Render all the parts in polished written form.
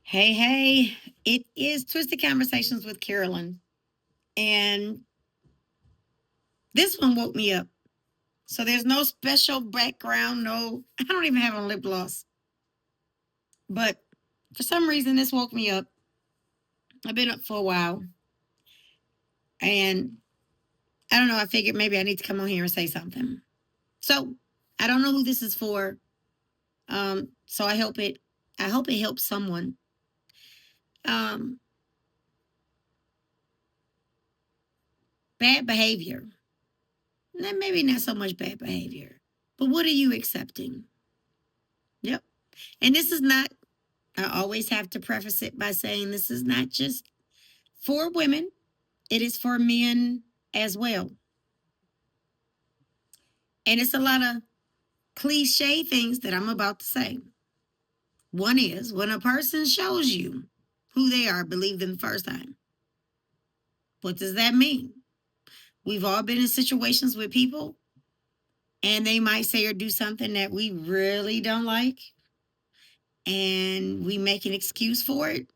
Hey, hey, it is Twisted Conversations with Carolyn. And this one woke me up. So there's no special background, no, I don't even have on lip gloss. But for some reason, this woke me up. I've been up for a while. And I don't know, I figured maybe I need to come on here and say something. So I don't know who this is for. So I hope it helps someone. Um, Bad behavior. Maybe not so much bad behavior. But what are you accepting? Yep. And this is not, I always have to preface it by saying this is not just for women, it is for men as well. And it's a lot of cliche things that I'm about to say. One is when a person shows you who they are, believe them the first time. What does that mean? We've all been in situations with people and they might say or do something that we really don't like and we make an excuse for it.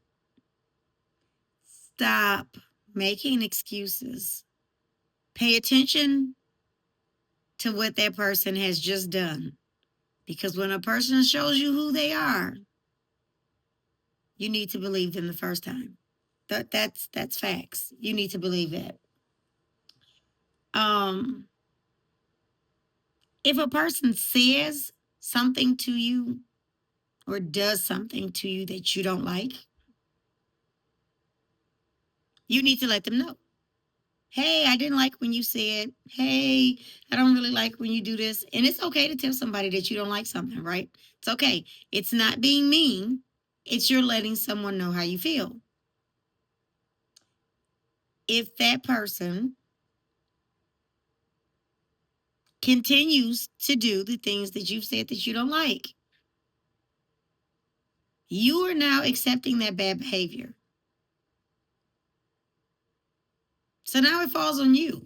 Stop making excuses. Pay attention to what that person has just done. Because when a person shows you who they are, you need to believe them the first time. That's facts. You need to believe that. Um, if a person says something to you or does something to you that you don't like, you need to let them know. Hey, I didn't like when you said, hey, I don't really like when you do this. And it's okay to tell somebody that you don't like something, right? It's okay. It's not being mean. It's you're letting someone know how you feel. If that person continues to do the things that you've said that you don't like, you are now accepting that bad behavior. So now it falls on you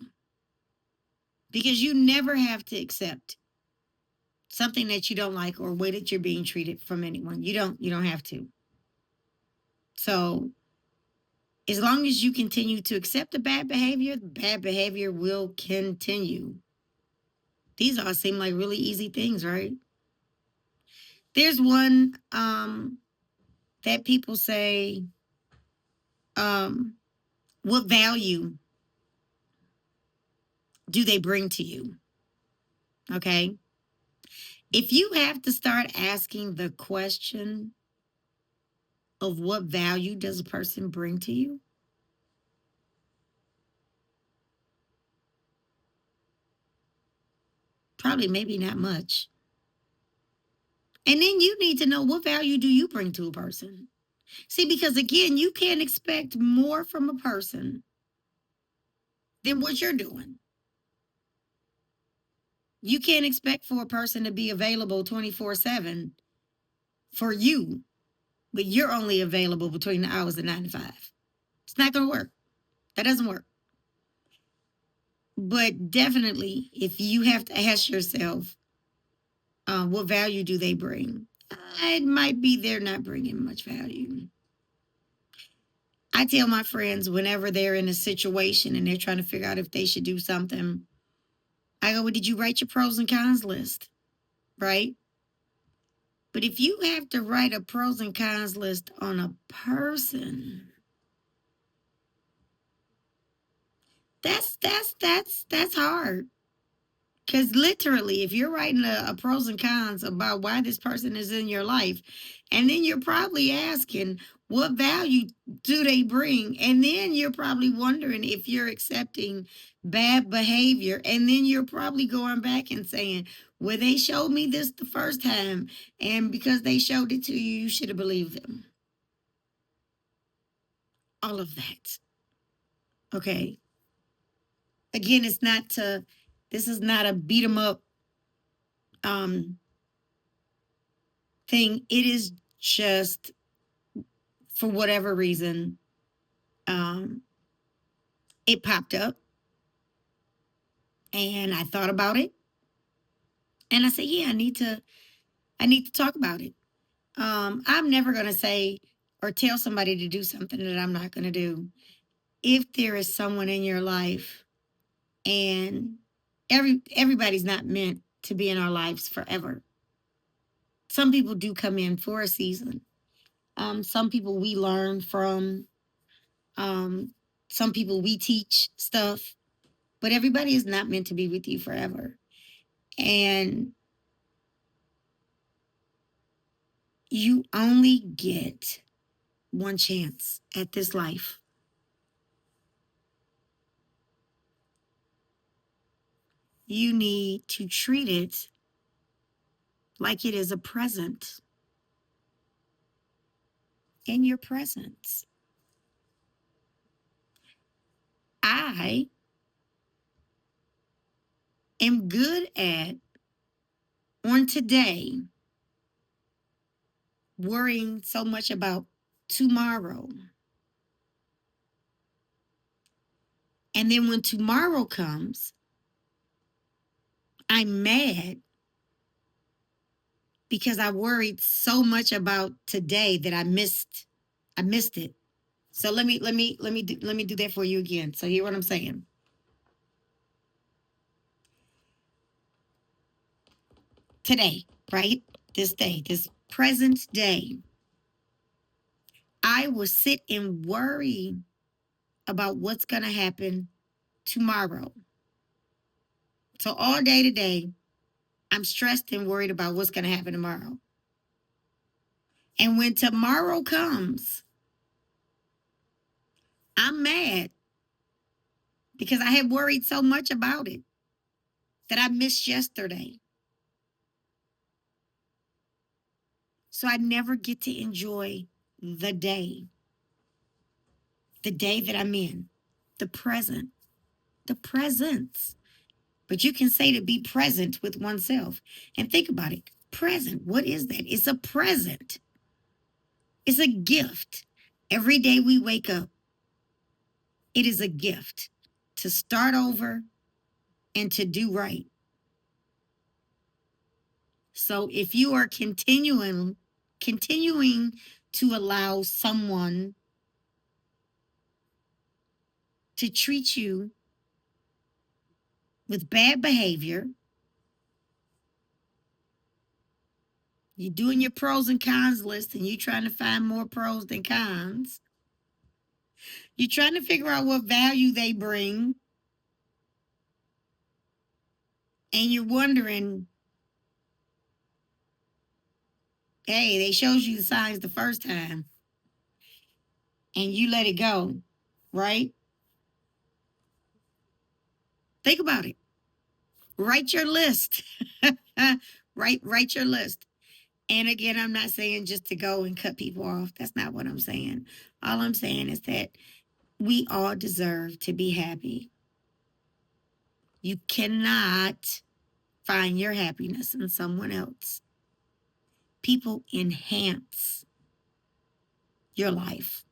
because you never have to accept something that you don't like or way that you're being treated from anyone. You don't have to. So as long as you continue to accept the bad behavior will continue. These all seem like really easy things, right? There's one that people say, what value do they bring to you? Okay. If you have to start asking the question of what value does a person bring to you, probably maybe not much. And then you need to know what value do you bring to a person? See, because again, you can't expect more from a person than what you're doing. You can't expect for a person to be available 24/7 for you, but you're only available between the hours of 9 to 5. It's not going to work. That doesn't work. But definitely, if you have to ask yourself, what value do they bring? It might be they're not bringing much value. I tell my friends whenever they're in a situation and they're trying to figure out if they should do something, I go, well, did you write your pros and cons list? Right? But if you have to write a pros and cons list on a person, that's hard. Because literally, if you're writing a pros and cons about why this person is in your life, and then you're probably asking, what value do they bring? And then you're probably wondering if you're accepting bad behavior. And then you're probably going back and saying, well, they showed me this the first time. And because they showed it to you, you should have believed them. All of that. Okay. Again, this is not a beat 'em up um, thing. It is just for whatever reason, um, it popped up and I thought about it and I said, yeah, I need to talk about it. I'm never going to say or tell somebody to do something that I'm not going to do. If there is someone in your life, and everybody's not meant to be in our lives forever. Some people do come in for a season. Some people we learn from. Um, some people we teach stuff, but everybody is not meant to be with you forever. And you only get one chance at this life. You need to treat it like it is a present in your presence. I am good at, on today, worrying so much about tomorrow. And then when tomorrow comes, I'm mad because I worried so much about today that I missed it. So let me do that for you again. So hear what I'm saying. Today, right? This day, this present day, I will sit and worry about what's going to happen tomorrow. So all day today, I'm stressed and worried about what's going to happen tomorrow. And when tomorrow comes, I'm mad because I had worried so much about it that I missed yesterday. So I never get to enjoy the day that I'm in, the present, the presence. But you can say to be present with oneself. And think about it. Present, what is that? It's a present. It's a gift. Every day we wake up, it is a gift to start over and to do right. So if you are continuing to allow someone to treat you with bad behavior, you're doing your pros and cons list and you're trying to find more pros than cons. You're trying to figure out what value they bring. And you're wondering, hey, they showed you the signs the first time and you let it go, right? Think about it. Write your list. Write your list. And again, I'm not saying just to go and cut people off. That's not what I'm saying. All I'm saying is that we all deserve to be happy. You cannot find your happiness in someone else. People enhance your life.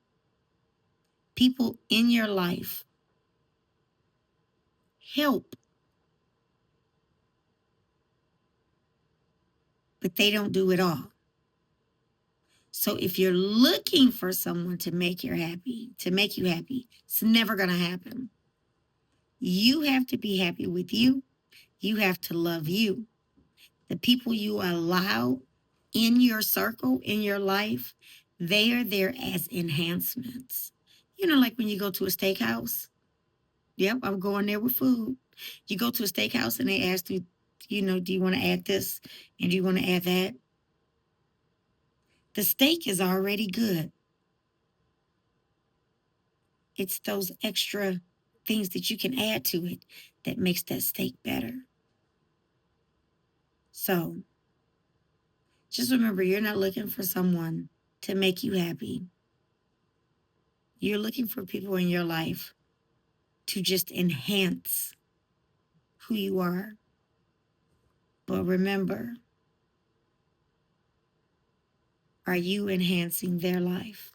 People in your life help, but they don't do it all. So if you're looking for someone to make you happy, it's never going to happen. You have to be happy with you. You have to love you. The people you allow in your circle, in your life, they are there as enhancements. You know, like when you go to a steakhouse. Yep, I'm going there with food. You go to a steakhouse and they ask you, do you want to add this? And do you want to add that? The steak is already good. It's those extra things that you can add to it that makes that steak better. So just remember, you're not looking for someone to make you happy. You're looking for people in your life to just enhance who you are. But remember, are you enhancing their life?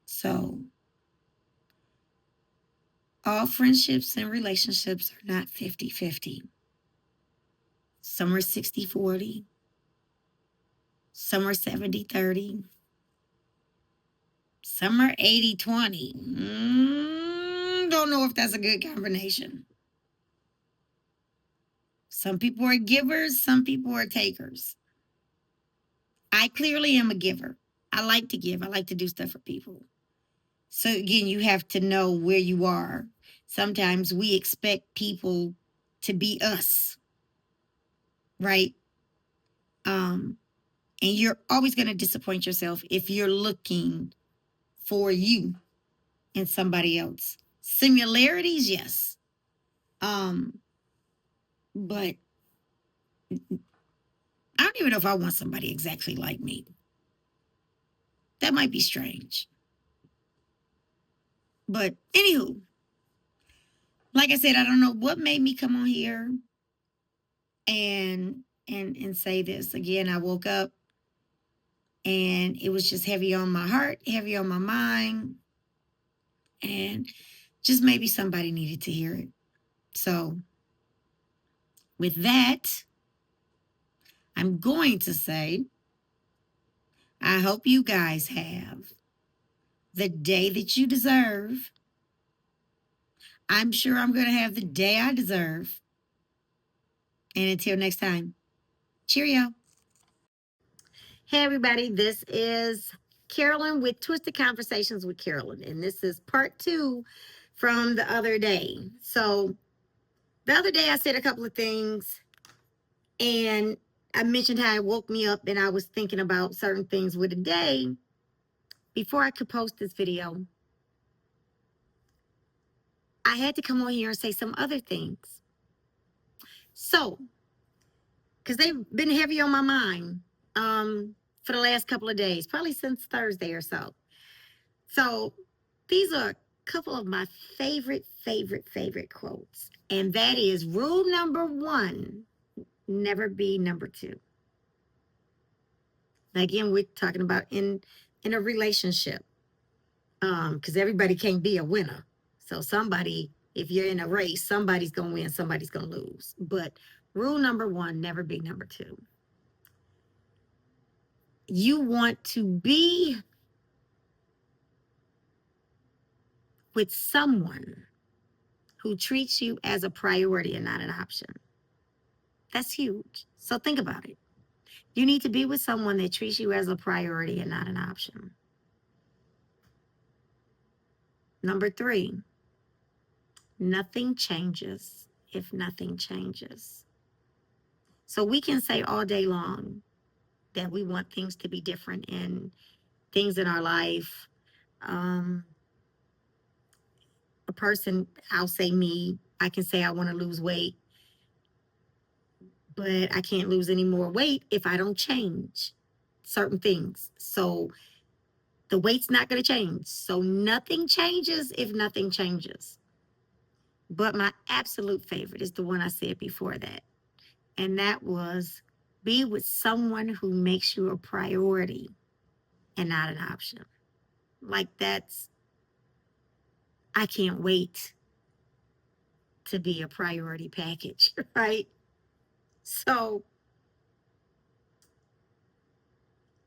So all friendships and relationships are not 50-50. Some are 60-40. Some are 70-30. Some are 80-20. Don't know if that's a good combination. Some people are givers, some people are takers. I clearly am a giver. I like to give. I like to do stuff for people. So again, you have to know where you are. Sometimes we expect people to be us, right? And you're always going to disappoint yourself if you're looking for you in somebody else. Similarities, yes. But I don't even know if I want somebody exactly like me. That might be strange. But anywho, like I said, I don't know what made me come on here and say this. Again, I woke up and it was just heavy on my heart, heavy on my mind, and just maybe somebody needed to hear it. So with that, I'm going to say, I hope you guys have the day that you deserve. I'm sure I'm going to have the day I deserve. And until next time, cheerio. Hey, everybody, this is Carolyn with Twisted Conversations with Carolyn. And this is part 2 from the other day. So the other day I said a couple of things and I mentioned how it woke me up and I was thinking about certain things with the day before I could post this video. I had to come on here and say some other things. So, because they've been heavy on my mind for the last couple of days, probably since Thursday or so. So these are a couple of my favorite quotes. And that is rule number 1, never be number 2. Again, we're talking about in a relationship. Because everybody can't be a winner. So somebody, if you're in a race, somebody's gonna win, somebody's gonna lose. But rule number 1, never be number 2. You want to be with someone who treats you as a priority and not an option. That's huge. So think about it. You need to be with someone that treats you as a priority and not an option. Number 3, nothing changes if nothing changes. So we can say all day long that we want things to be different in things in our life. A person, I'll say me, I can say I want to lose weight, but I can't lose any more weight if I don't change certain things. So the weight's not going to change. So nothing changes if nothing changes. But my absolute favorite is the one I said before that. And that was be with someone who makes you a priority and not an option. Like I can't wait to be a priority package, right? So,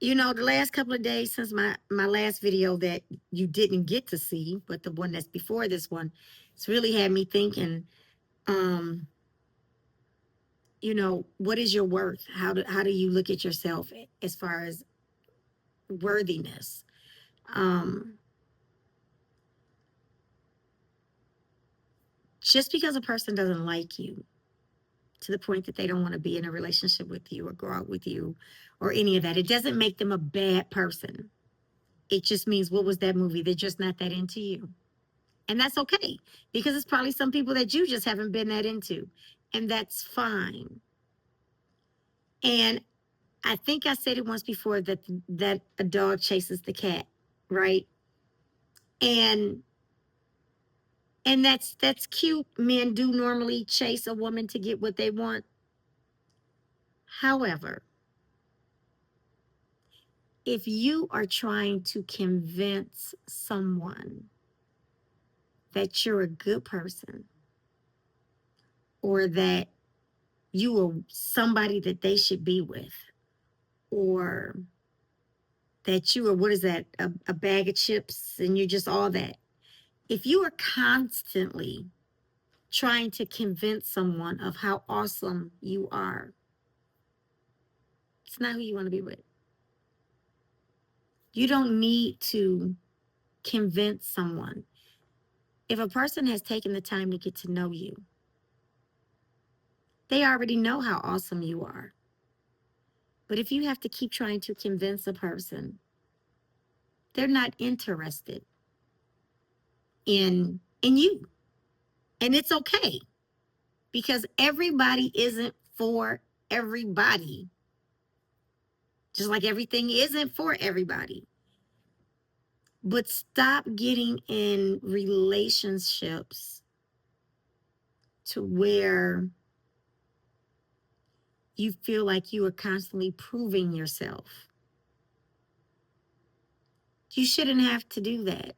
the last couple of days since my last video that you didn't get to see, but the one that's before this one, it's really had me thinking, what is your worth? How do you look at yourself as far as worthiness? Just because a person doesn't like you to the point that they don't want to be in a relationship with you or go out with you or any of that, it doesn't make them a bad person. It just means, what was that movie? They're just not that into you. And that's okay, because it's probably some people that you just haven't been that into. And that's fine. And I think I said it once before that a dog chases the cat, right? And that's cute. Men do normally chase a woman to get what they want. However, if you are trying to convince someone that you're a good person or that you are somebody that they should be with, or that you are, what is that, a bag of chips and you're just all that. If you are constantly trying to convince someone of how awesome you are, it's not who you want to be with. You don't need to convince someone. If a person has taken the time to get to know you, they already know how awesome you are. But if you have to keep trying to convince a person, they're not interested in you. And it's okay, because everybody isn't for everybody. Just like everything isn't for everybody. But stop getting in relationships to where you feel like you are constantly proving yourself. You shouldn't have to do that.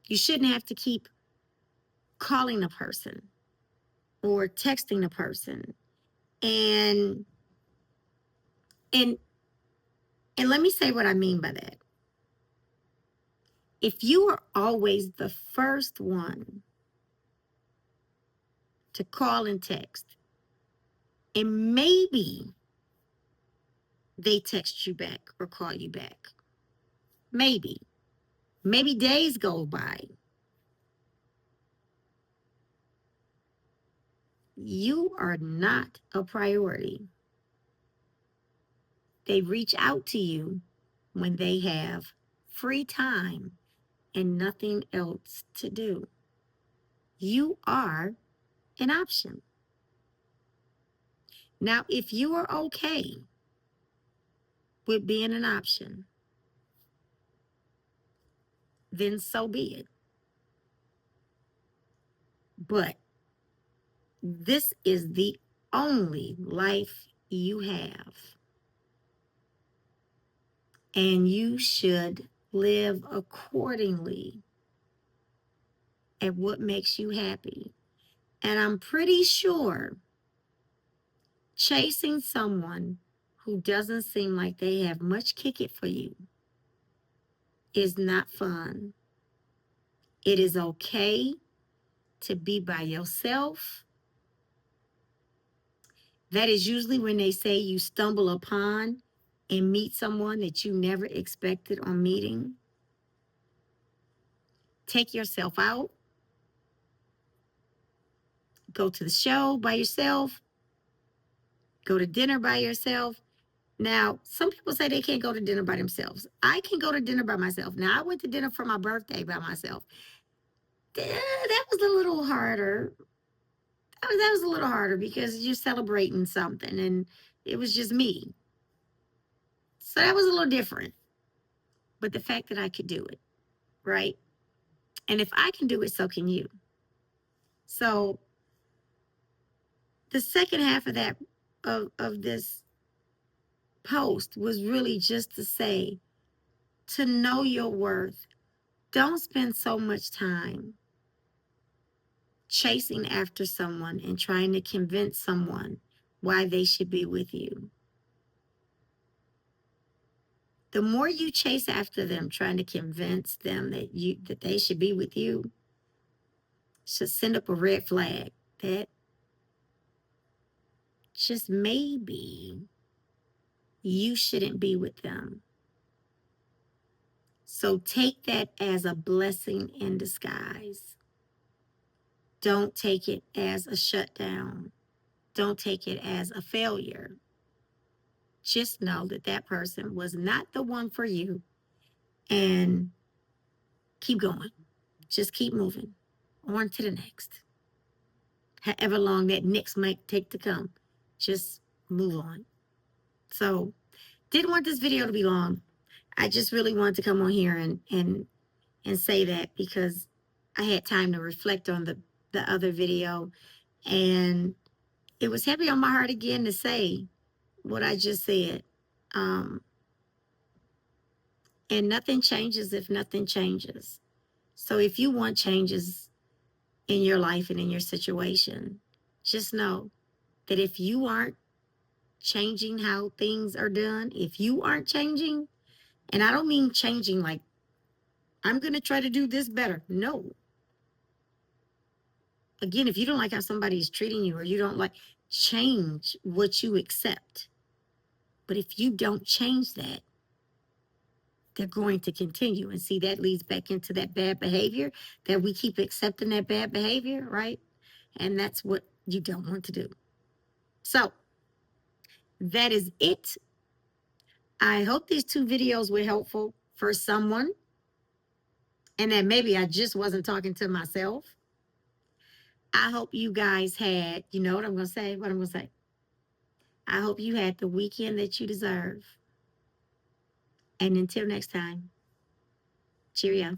You shouldn't have to keep calling a person or texting a person. And and and let me say what I mean by that. If you are always the first one to call and text, and maybe they text you back or call you back, maybe days go by, you are not a priority. They reach out to you when they have free time and nothing else to do. You are an option. Now, if you are okay with being an option, then so be it. But this is the only life you have. And you should live accordingly at what makes you happy. And I'm pretty sure chasing someone who doesn't seem like they have much kick it for you is not fun. It is okay to be by yourself. That is usually when they say you stumble upon and meet someone that you never expected on meeting. Take yourself out. Go to the show by yourself. Go to dinner by yourself. Now, some people say they can't go to dinner by themselves. I can go to dinner by myself. Now, I went to dinner for my birthday by myself. That was a little harder. That was a little harder because you're celebrating something and it was just me. So that was a little different. But the fact that I could do it, right? And if I can do it, so can you. So the second half of that, of this post was really just to say, to know your worth, don't spend so much time chasing after someone and trying to convince someone why they should be with you. The more you chase after them, trying to convince them that they should be with you, should send up a red flag that just maybe you shouldn't be with them. So take that as a blessing in disguise. Don't take it as a shutdown. Don't take it as a failure. Just know that that person was not the one for you, and keep going. Just keep moving on to the next. However long that next might take to come, just move on. So, didn't want this video to be long. I just really wanted to come on here and say that because I had time to reflect on the other video, and it was heavy on my heart again to say what I just said. And nothing changes if nothing changes. So if you want changes in your life and in your situation, just know that if you aren't changing how things are done, if you aren't changing, and I don't mean changing like I'm going to try to do this better. No. Again, if you don't like how somebody is treating you or you don't like, change what you accept. But if you don't change that, they're going to continue. And see, that leads back into that bad behavior, that we keep accepting that bad behavior, right? And that's what you don't want to do. So that is it. I hope these 2 videos were helpful for someone, and that maybe I just wasn't talking to myself. I hope you guys had, you know what I'm going to say? What I'm going to say. I hope you had the weekend that you deserve. And until next time, cheerio.